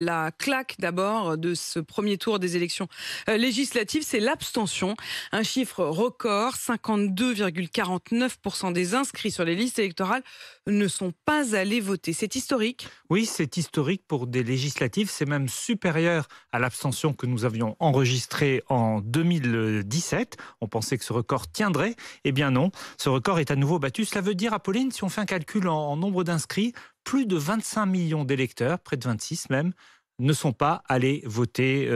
La claque d'abord de ce premier tour des élections législatives, c'est l'abstention. Un chiffre record, 52,49% des inscrits sur les listes électorales ne sont pas allés voter. C'est historique. Oui, c'est historique pour des législatives. C'est même supérieur à l'abstention que nous avions enregistrée en 2017. On pensait que ce record tiendrait. Eh bien non, ce record est à nouveau battu. Cela veut dire, Apolline, si on fait un calcul en nombre d'inscrits, plus de 25 millions d'électeurs, près de 26 même, ne sont pas allés voter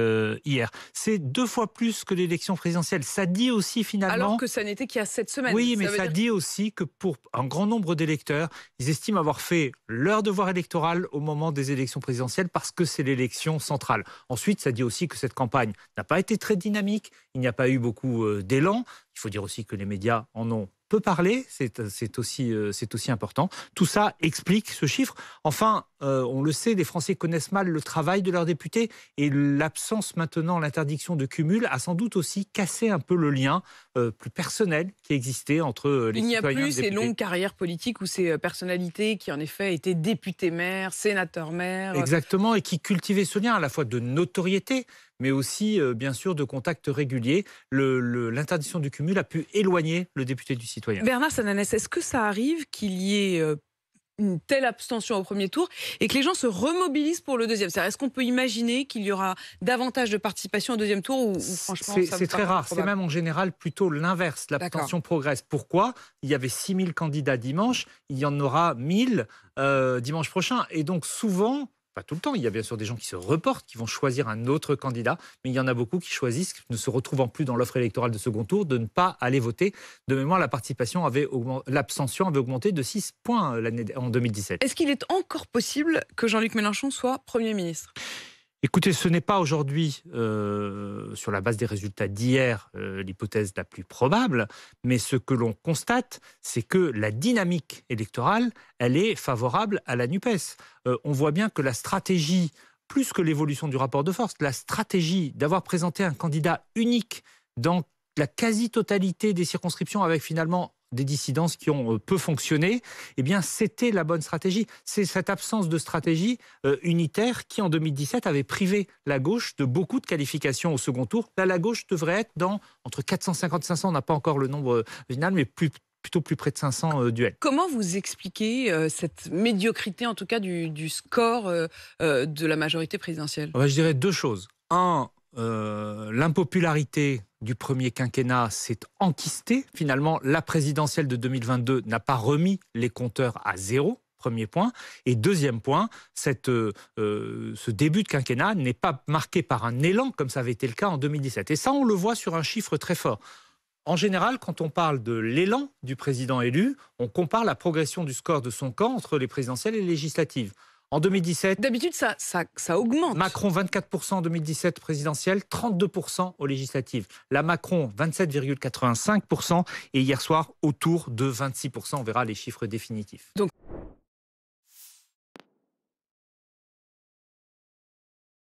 hier. C'est 2 fois plus que l'élection présidentielle. Ça dit aussi Alors finalement... que ça n'était qu'il y a 7 semaines. Oui, mais veut ça dire... dit aussi que pour un grand nombre d'électeurs, ils estiment avoir fait leur devoir électoral au moment des élections présidentielles parce que c'est l'élection centrale. Ensuite, ça dit aussi que cette campagne n'a pas été très dynamique, il n'y a pas eu beaucoup d'élan. Il faut dire aussi que les médias en ont peu parlé, c'est aussi important. Tout ça explique ce chiffre. Enfin, on le sait, les Français connaissent mal le travail de leurs députés et l'absence maintenant, l'interdiction de cumul a sans doute aussi cassé un peu le lien plus personnel qui existait entre les Il n'y a citoyens et plus les ces députés. longues carrières politiques ou ces personnalités qui en effet étaient députés-maires, sénateurs-maires. Exactement, et qui cultivait ce lien à la fois de notoriété, mais aussi, bien sûr, de contact régulier. L'interdiction du cumul a pu éloigner le député du citoyen. Bernard Sananès, est-ce que ça arrive qu'il y ait une telle abstention au premier tour et que les gens se remobilisent pour le deuxième? C'est-à-dire, est-ce qu'on peut imaginer qu'il y aura davantage de participation au deuxième tour ou franchement ça C'est vous très paraît rare, c'est probable? même en général plutôt l'inverse. L'abstention progresse. Pourquoi? Il y avait 6000 candidats dimanche, il y en aura 1000 dimanche prochain. Et donc souvent, pas tout le temps, il y a bien sûr des gens qui se reportent, qui vont choisir un autre candidat, mais il y en a beaucoup qui choisissent, ne se retrouvant plus dans l'offre électorale de second tour, de ne pas aller voter. De mémoire, l'abstention avait augmenté de 6 points en 2017. Est-ce qu'il est encore possible que Jean-Luc Mélenchon soit Premier ministre? Écoutez, ce n'est pas aujourd'hui, sur la base des résultats d'hier, l'hypothèse la plus probable, mais ce que l'on constate, c'est que la dynamique électorale, elle est favorable à la NUPES. On voit bien que la stratégie, plus que l'évolution du rapport de force, la stratégie d'avoir présenté un candidat unique dans la quasi-totalité des circonscriptions avec finalement des dissidences qui ont peu fonctionné, eh bien c'était la bonne stratégie. C'est cette absence de stratégie unitaire qui, en 2017, avait privé la gauche de beaucoup de qualifications au second tour. Là, la gauche devrait être entre 450 et 500, on n'a pas encore le nombre final, mais plutôt plus près de 500 duels. Comment vous expliquez cette médiocrité, en tout cas du score de la majorité présidentielle? Je dirais 2 choses. Un, l'impopularité du premier quinquennat s'est enquistée. Finalement, la présidentielle de 2022 n'a pas remis les compteurs à zéro. Premier point. Et deuxième point, ce début de quinquennat n'est pas marqué par un élan comme ça avait été le cas en 2017. Et ça, on le voit sur un chiffre très fort. En général, quand on parle de l'élan du président élu, on compare la progression du score de son camp entre les présidentielles et les législatives. En 2017, D'habitude, ça augmente. Macron 24% en 2017 présidentielle, 32% aux législatives. La Macron 27,85% et hier soir autour de 26%. On verra les chiffres définitifs. Donc